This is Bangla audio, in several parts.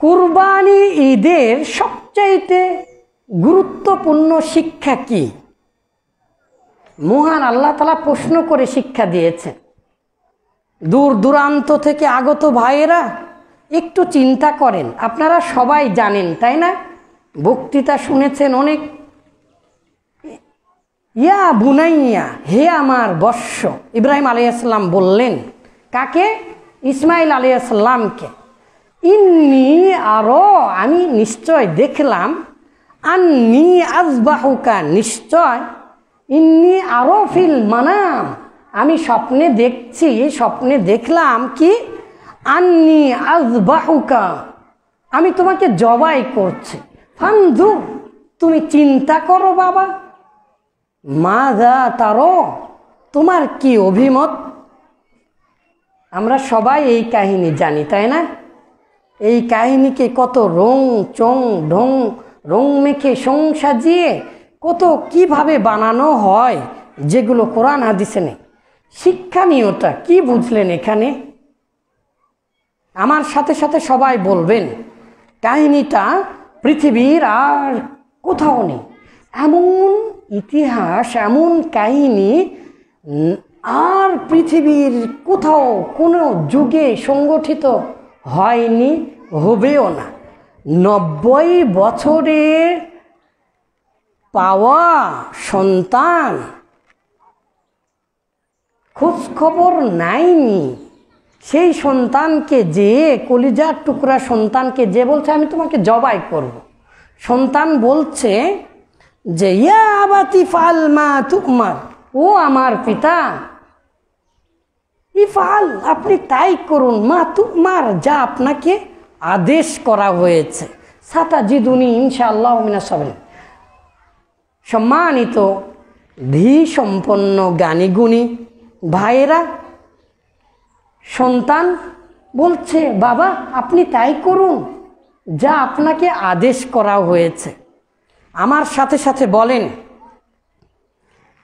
কুরবানি ঈদের সবচাইতে গুরুত্বপূর্ণ শিক্ষা কি? মহান আল্লাহ তাআলা প্রশ্ন করে শিক্ষা দিয়েছেন। দূর দূরান্ত থেকে আগত ভাইয়েরা একটু চিন্তা করেন, আপনারা সবাই জানেন তাই না, বক্তৃতা শুনেছেন অনেক। ইয়া বুনাইয়া, হে আমার বৎস, ইব্রাহিম আলাইহিস সালাম বললেন কাকে? ইসমাইল আলাইহিস সালামকে। ইন্নী আরো, আমি নিশ্চয় দেখলাম, আন্নী আযবাহুকা, নিশ্চয়, ইন্নী আরো ফিল মানাম, আমি স্বপ্নে দেখছি, স্বপ্নে দেখলাম কি? আন্নী আযবাহুকা, আমি তোমাকে জবাই করছি। ফানজুর, তুমি চিন্তা করো বাবা, মাযা তারো, তোমার কি অভিমত? আমরা সবাই এই কাহিনী জানি তাই না? এই কাহিনীকে কত রং চং ঢং রং মেখে সং সাজিয়ে কত কিভাবে বানানো হয়, যেগুলো কোরআন হাদিসে নেই। শিক্ষণীয়তা কি বুঝলেন এখানে? আমার সাথে সাথে সবাই বলবেন, কাহিনীটা পৃথিবীর আর কোথাও নেই। এমন ইতিহাস, এমন কাহিনী আর পৃথিবীর কোথাও কোনো যুগে সংগঠিত হয়নি, হবেও না। 90 বছরে পাওয়া সন্তান খোঁজ খবর নাইনি, সেই সন্তানকে যে, কলিজার টুকরা সন্তানকে যে বলছে আমি তোমাকে জবাই করব, সন্তান বলছে যে ইয়া আবাতি ফাল মা তুমার, ও আমার পিতা, ইফাল, আপনি তাই করুন, মা তুমার, যা আপনাকে আদেশ করা হয়েছে, সাতাজিদুনি ইনশাআল্লাহ মিনাস সাবিরিন। সম্মানিত ধী সম্পন্ন জ্ঞানী গুণী ভাইয়েরা, সন্তান বলছে বাবা আপনি তাই করুন যা আপনাকে আদেশ করা হয়েছে। আমার সাথে সাথে বলেন,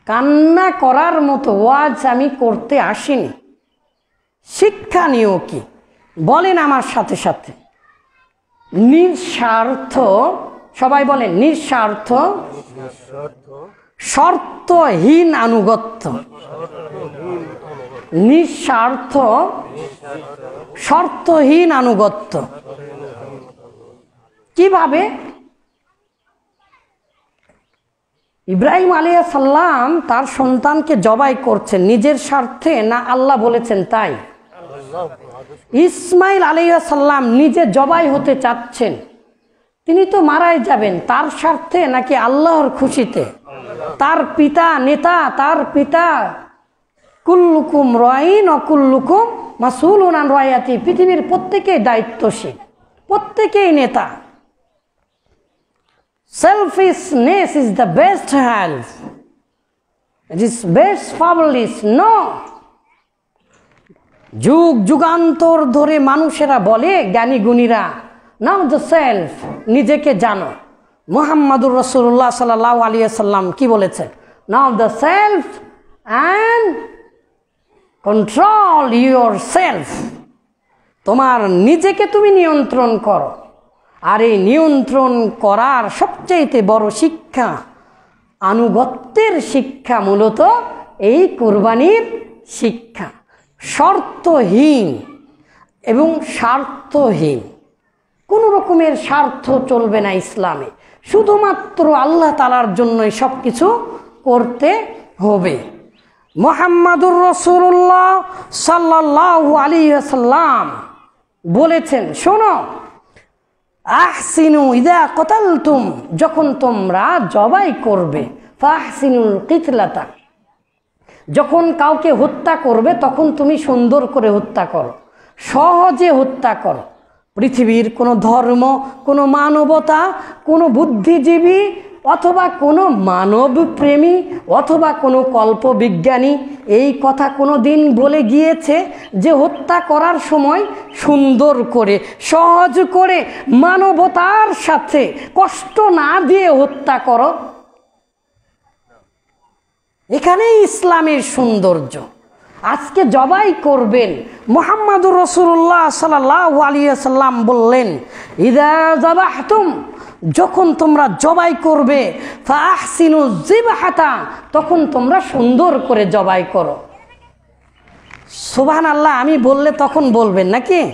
কান্না করার মতো ওয়াজ আমি করতে আসিনি। শিক্ষণীয় কি বলেন আমার সাথে সাথে? নিঃস্বার্থ, সবাই বলেন নিঃস্বার্থ, শর্তহীন আনুগত্য। নিঃস্বার্থ শর্তহীন আনুগত্য। কিভাবে? ইব্রাহিম আলাইহিস সালাম তার সন্তানকে জবাই করছেন নিজের স্বার্থে না আল্লাহ বলেছেন তাই? ইসমাইল আলাইহিস সালাম নিজে জবাই হতে চাচ্ছেন, তিনি তো মারাই যাবেন, তার স্বার্থে নাকি আল্লাহর খুশিতে? তার পিতা নেতা, তার পিতা কুল্লুকুম রাইন ও কুল্লুকুম মাসউলুন আন রায়াতি, পৃথিবীর প্রত্যেকেই দায়িত্বশীল, প্রত্যেকেই নেতা। Selfishness is the best health. It is best publish. No. যুগ যুগান্তর ধরে মানুষেরা বলে, জ্ঞানী গুণীরা, নাও দ্য সেলফ, নিজেকে জানো। মুহাম্মাদুর রাসূলুল্লাহ সাল্লাল্লাহু আলাইহি ওয়াসাল্লাম কি বলেছেন? Know the self and control your self, তোমার নিজেকে তুমি নিয়ন্ত্রণ করো। আর এই নিয়ন্ত্রণ করার সবচেয়ে বড় শিক্ষা, আনুগত্যের শিক্ষা, মূলত এই কুরবানির শিক্ষা। শর্তহীন এবং স্বার্থহীন, কোনো রকমের স্বার্থ চলবে না ইসলামে, শুধুমাত্র আল্লাহ তাআলার জন্যই সব কিছু করতে হবে। মুহাম্মাদুর রাসূলুল্লাহ সাল্লাল্লাহু আলাইহি ওয়াসাল্লাম বলেছেন, শোনো, আহসিনু ইযা কতালতুম, যখন তোমরা জবাই করবে, ফাহসিনুল কিতলাতা, যখন কাউকে হত্যা করবে তখন তুমি সুন্দর করে হত্যা করো, সহজে হত্যা করো। পৃথিবীর কোনো ধর্ম, কোনো মানবতা, কোনো বুদ্ধিজীবী অথবা কোনো মানব প্রেমী অথবা কোনো কল্পবিজ্ঞানী এই কথা কোনো দিন বলে গিয়েছে যে হত্যা করার সময় সুন্দর করে, সহজ করে, মানবতার সাথে কষ্ট না দিয়ে হত্যা করো? এখানেই ইসলামের সৌন্দর্য। আজকে জবাই করবেন। মুহাম্মাদুর রাসূলুল্লাহ সাল্লাল্লাহু আলাইহি ওয়াসাল্লাম বললেন, ইযা যাবাহতুম, যখন তোমরা জবাই করবে, ফাহসিনু যিবহাতা, তখন তোমরা সুন্দর করে জবাই করো। সুবহানাল্লাহ আমি বললে তখন বলবেন নাকি?